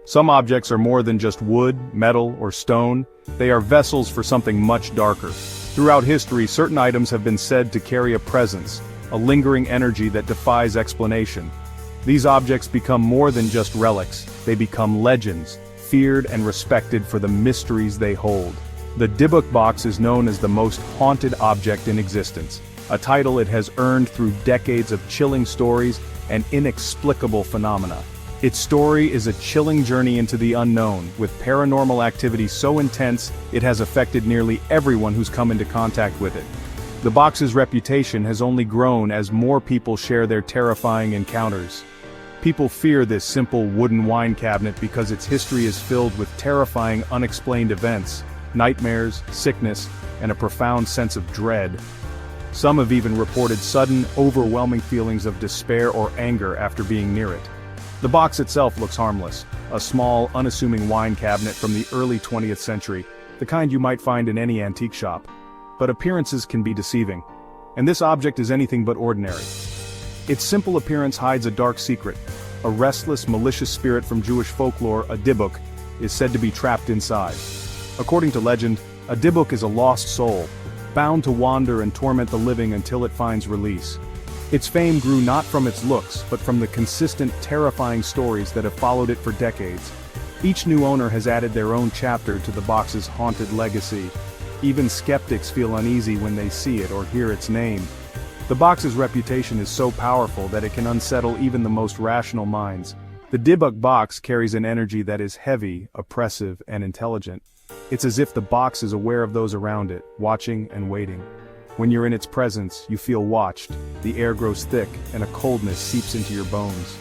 Some objects are more than just wood, metal, or stone. They are vessels for something much darker. Throughout history, certain items have been said to carry a presence, a lingering energy that defies explanation. These objects become more than just relics, they become legends, feared and respected for the mysteries they hold. The Dybbuk Box is known as the most haunted object in existence, a title it has earned through decades of chilling stories and inexplicable phenomena. Its story is a chilling journey into the unknown, with paranormal activity so intense it has affected nearly everyone who's come into contact with it. The box's reputation has only grown as more people share their terrifying encounters. People fear this simple wooden wine cabinet because its history is filled with terrifying unexplained events, nightmares, sickness, and a profound sense of dread. Some have even reported sudden, overwhelming feelings of despair or anger after being near it. The box itself looks harmless, a small, unassuming wine cabinet from the early 20th century, the kind you might find in any antique shop. But appearances can be deceiving, and this object is anything but ordinary. Its simple appearance hides a dark secret. A restless, malicious spirit from Jewish folklore, a Dybbuk, is said to be trapped inside. According to legend, a Dybbuk is a lost soul, bound to wander and torment the living until it finds release. Its fame grew not from its looks, but from the consistent, terrifying stories that have followed it for decades. Each new owner has added their own chapter to the box's haunted legacy. Even skeptics feel uneasy when they see it or hear its name. The box's reputation is so powerful that it can unsettle even the most rational minds. The Dybbuk Box carries an energy that is heavy, oppressive, and intelligent. It's as if the box is aware of those around it, watching and waiting. When you're in its presence, you feel watched, the air grows thick, and a coldness seeps into your bones.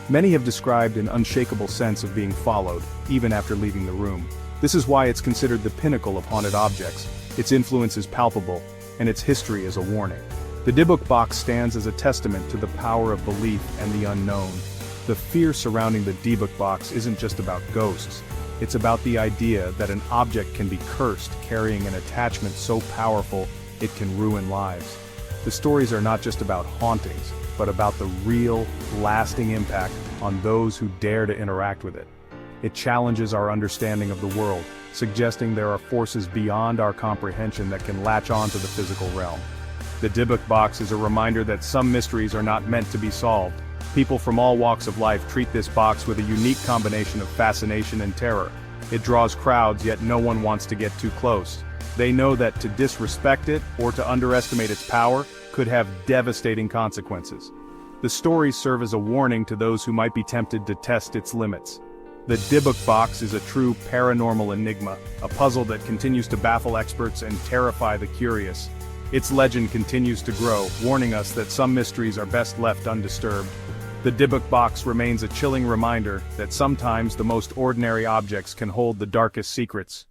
Many have described an unshakable sense of being followed, even after leaving the room. This is why it's considered the pinnacle of haunted objects. Its influence is palpable, and its history is a warning. The Dybbuk Box stands as a testament to the power of belief and the unknown. The fear surrounding the Dybbuk Box isn't just about ghosts. It's about the idea that an object can be cursed, carrying an attachment so powerful it can ruin lives. The stories are not just about hauntings, but about the real, lasting impact on those who dare to interact with it. It challenges our understanding of the world, suggesting there are forces beyond our comprehension that can latch on to the physical realm. The Dybbuk Box is a reminder that some mysteries are not meant to be solved. People from all walks of life treat this box with a unique combination of fascination and terror. It draws crowds, yet no one wants to get too close. They know that to disrespect it or to underestimate its power could have devastating consequences. The stories serve as a warning to those who might be tempted to test its limits. The Dybbuk Box is a true paranormal enigma, a puzzle that continues to baffle experts and terrify the curious. Its legend continues to grow, warning us that some mysteries are best left undisturbed. The Dybbuk Box remains a chilling reminder that sometimes the most ordinary objects can hold the darkest secrets.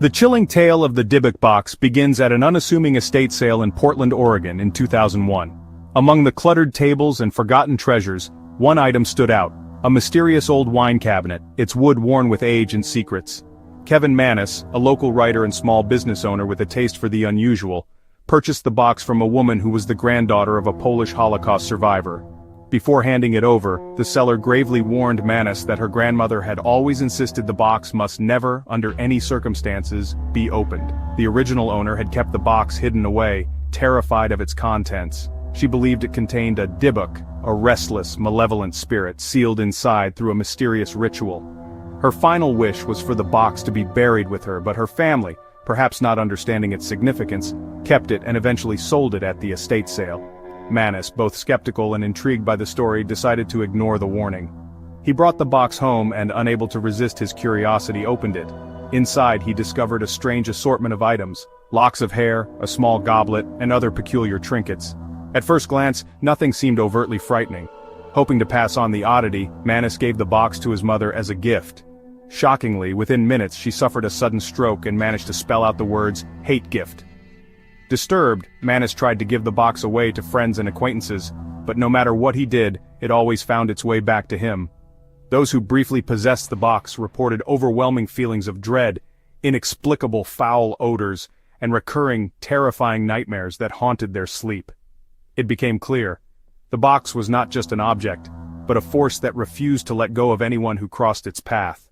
The chilling tale of the Dybbuk Box begins at an unassuming estate sale in Portland, Oregon in 2001. Among the cluttered tables and forgotten treasures, one item stood out, a mysterious old wine cabinet, its wood worn with age and secrets. Kevin Manis, a local writer and small business owner with a taste for the unusual, purchased the box from a woman who was the granddaughter of a Polish Holocaust survivor. Before handing it over, the seller gravely warned Manis that her grandmother had always insisted the box must never, under any circumstances, be opened. The original owner had kept the box hidden away, terrified of its contents. She believed it contained a Dybbuk, a restless, malevolent spirit sealed inside through a mysterious ritual. Her final wish was for the box to be buried with her, but her family, perhaps not understanding its significance, kept it and eventually sold it at the estate sale. Manis, both skeptical and intrigued by the story, decided to ignore the warning. He brought the box home and, unable to resist his curiosity, opened it. Inside he discovered a strange assortment of items, locks of hair, a small goblet, and other peculiar trinkets. At first glance, nothing seemed overtly frightening. Hoping to pass on the oddity, Manis gave the box to his mother as a gift. Shockingly, within minutes she suffered a sudden stroke and managed to spell out the words, "hate gift." Disturbed, Manis tried to give the box away to friends and acquaintances, but no matter what he did, it always found its way back to him. Those who briefly possessed the box reported overwhelming feelings of dread, inexplicable foul odors, and recurring, terrifying nightmares that haunted their sleep. It became clear. The box was not just an object. but a force that refused to let go of anyone who crossed its path.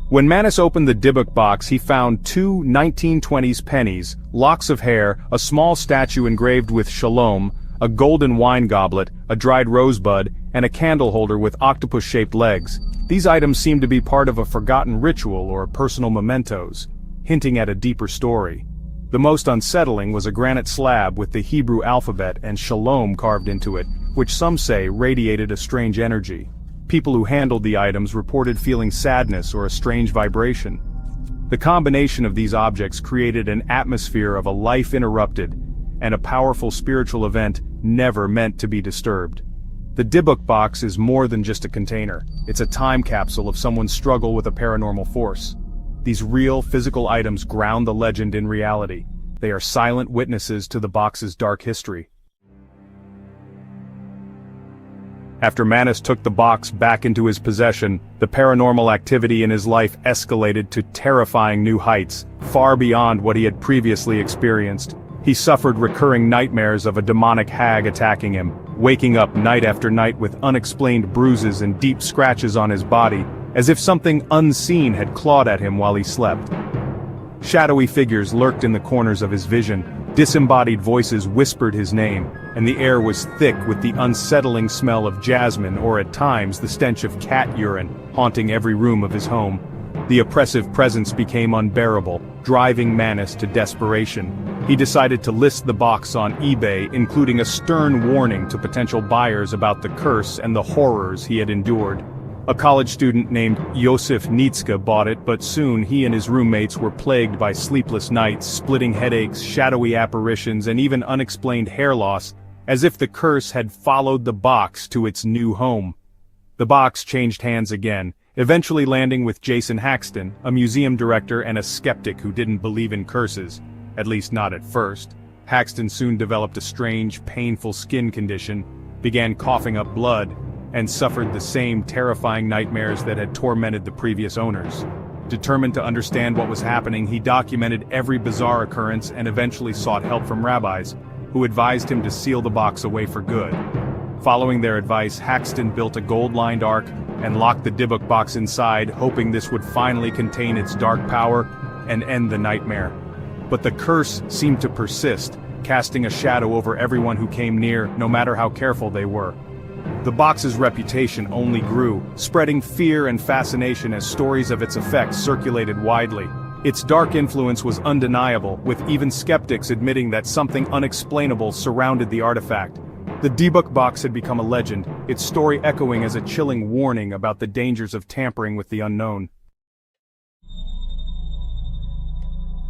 When Manis opened the Dybbuk box, he found two 1920s pennies, locks of hair, a small statue engraved with shalom, a golden wine goblet, a dried rosebud, and a candle holder with octopus-shaped legs. These items seemed to be part of a forgotten ritual or personal mementos, hinting at a deeper story. The most unsettling was a granite slab with the Hebrew alphabet and shalom carved into it, which some say radiated a strange energy. People who handled the items reported feeling sadness or a strange vibration. The combination of these objects created an atmosphere of a life interrupted, and a powerful spiritual event never meant to be disturbed. The Dybbuk box is more than just a container. It's a time capsule of someone's struggle with a paranormal force. These real, physical items ground the legend in reality. They are silent witnesses to the box's dark history. After Manis took the box back into his possession, the paranormal activity in his life escalated to terrifying new heights, far beyond what he had previously experienced. He suffered recurring nightmares of a demonic hag attacking him, waking up night after night with unexplained bruises and deep scratches on his body, as if something unseen had clawed at him while he slept. Shadowy figures lurked in the corners of his vision, disembodied voices whispered his name, and the air was thick with the unsettling smell of jasmine or at times the stench of cat urine haunting every room of his home. The oppressive presence became unbearable, driving Manis to desperation. He decided to list the box on eBay, including a stern warning to potential buyers about the curse and the horrors he had endured. A college student named Yosef Nitska bought it, but soon he and his roommates were plagued by sleepless nights, splitting headaches, shadowy apparitions, and even unexplained hair loss, as if the curse had followed the box to its new home. The box changed hands again, eventually landing with Jason Haxton, a museum director and a skeptic who didn't believe in curses, at least not at first. Haxton soon developed a strange, painful skin condition, began coughing up blood, and suffered the same terrifying nightmares that had tormented the previous owners. Determined to understand what was happening, he documented every bizarre occurrence and eventually sought help from rabbis, who advised him to seal the box away for good. Following their advice, Haxton built a gold-lined ark and locked the Dybbuk box inside, hoping this would finally contain its dark power and end the nightmare. But the curse seemed to persist, casting a shadow over everyone who came near, no matter how careful they were. The box's reputation only grew, spreading fear and fascination as stories of its effects circulated widely. Its dark influence was undeniable, with even skeptics admitting that something unexplainable surrounded the artifact. The Dybbuk box had become a legend, its story echoing as a chilling warning about the dangers of tampering with the unknown.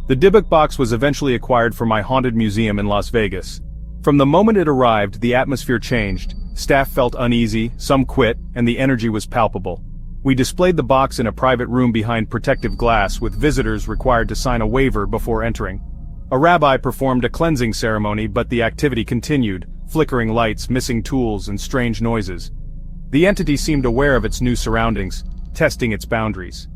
The Dybbuk box was eventually acquired for my haunted museum in Las Vegas. From the moment it arrived, the atmosphere changed. Staff felt uneasy, some quit, and the energy was palpable. We displayed the box in a private room behind protective glass, with visitors required to sign a waiver before entering. A rabbi performed a cleansing ceremony, but the activity continued, flickering lights, missing tools, and strange noises. The entity seemed aware of its new surroundings, testing its boundaries.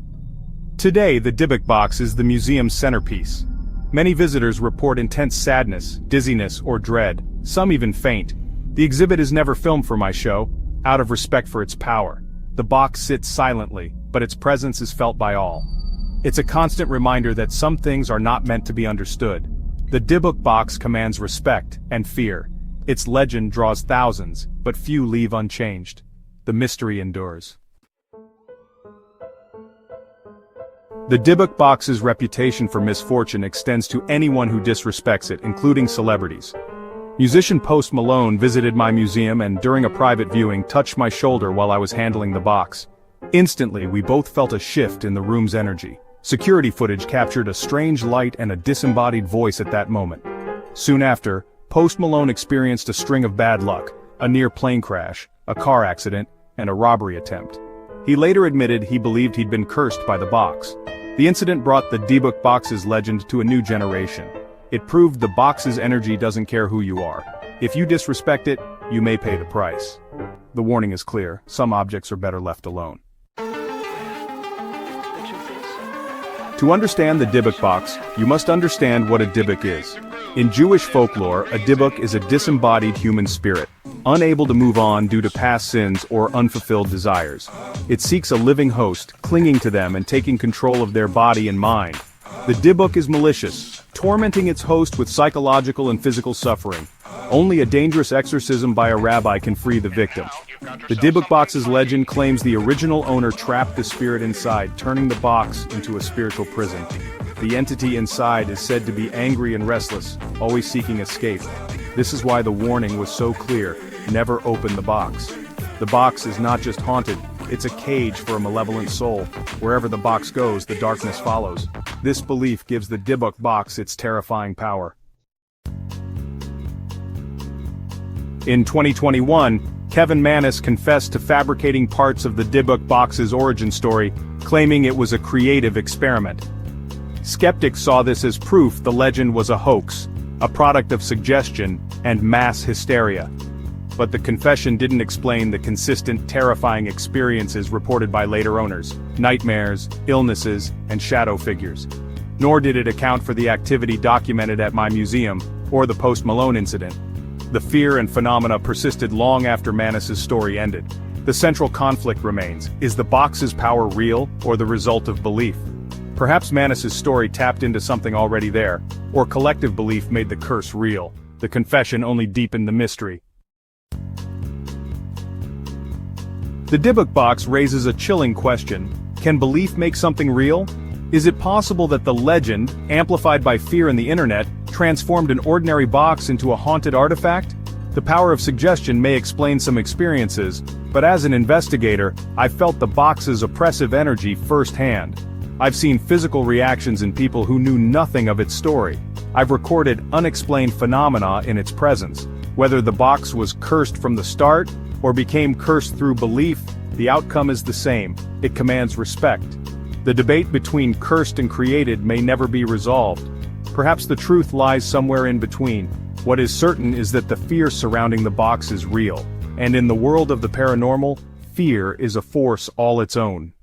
Today, the Dybbuk box is the museum's centerpiece. Many visitors report intense sadness, dizziness, or dread, some even faint. The exhibit is never filmed for my show, out of respect for its power. The box sits silently, but its presence is felt by all. It's a constant reminder that some things are not meant to be understood. The Dybbuk box commands respect and fear. Its legend draws thousands, but few leave unchanged. The mystery endures. The Dybbuk box's reputation for misfortune extends to anyone who disrespects it, including celebrities. Musician Post Malone visited my museum and during a private viewing touched my shoulder while I was handling the box. Instantly, we both felt a shift in the room's energy. Security footage captured a strange light and a disembodied voice at that moment. Soon after, Post Malone experienced a string of bad luck, a near plane crash, a car accident, and a robbery attempt. He later admitted he believed he'd been cursed by the box. The incident brought the Dybbuk box's legend to a new generation. It proved the box's energy doesn't care who you are. If you disrespect it, you may pay the price. The warning is clear, some objects are better left alone. To understand the Dybbuk box, you must understand what a Dybbuk is. In Jewish folklore, a Dybbuk is a disembodied human spirit. unable to move on due to past sins or unfulfilled desires. It seeks a living host, clinging to them and taking control of their body and mind. The Dybbuk is malicious, tormenting its host with psychological and physical suffering. Only a dangerous exorcism by a rabbi can free the victim. The Dybbuk Box's legend claims the original owner trapped the spirit inside, turning the box into a spiritual prison. The entity inside is said to be angry and restless, always seeking escape. This is why the warning was so clear: never open the box. The box is not just haunted, it's a cage for a malevolent soul. Wherever the box goes, the darkness follows. This belief gives the Dybbuk Box its terrifying power. In 2021, Kevin Mannis confessed to fabricating parts of the Dybbuk Box's origin story, claiming it was a creative experiment. Skeptics saw this as proof the legend was a hoax, a product of suggestion and mass hysteria. But the confession didn't explain the consistent, terrifying experiences reported by later owners: nightmares, illnesses, and shadow figures. Nor did it account for the activity documented at my museum, or the post-Malone incident. The fear and phenomena persisted long after Mannis's story ended. The central conflict remains: is the box's power real, or the result of belief? Perhaps Mannis's story tapped into something already there, or collective belief made the curse real. The confession only deepened the mystery. The Dybbuk Box raises a chilling question: can belief make something real? Is it possible that the legend, amplified by fear in the internet, transformed an ordinary box into a haunted artifact? The power of suggestion may explain some experiences, but as an investigator, I've felt the box's oppressive energy firsthand. I've seen physical reactions in people who knew nothing of its story. I've recorded unexplained phenomena in its presence. Whether the box was cursed from the start, or became cursed through belief, the outcome is the same: it commands respect. The debate between cursed and created may never be resolved. Perhaps the truth lies somewhere in between. What is certain is that the fear surrounding the box is real, and in the world of the paranormal, fear is a force all its own.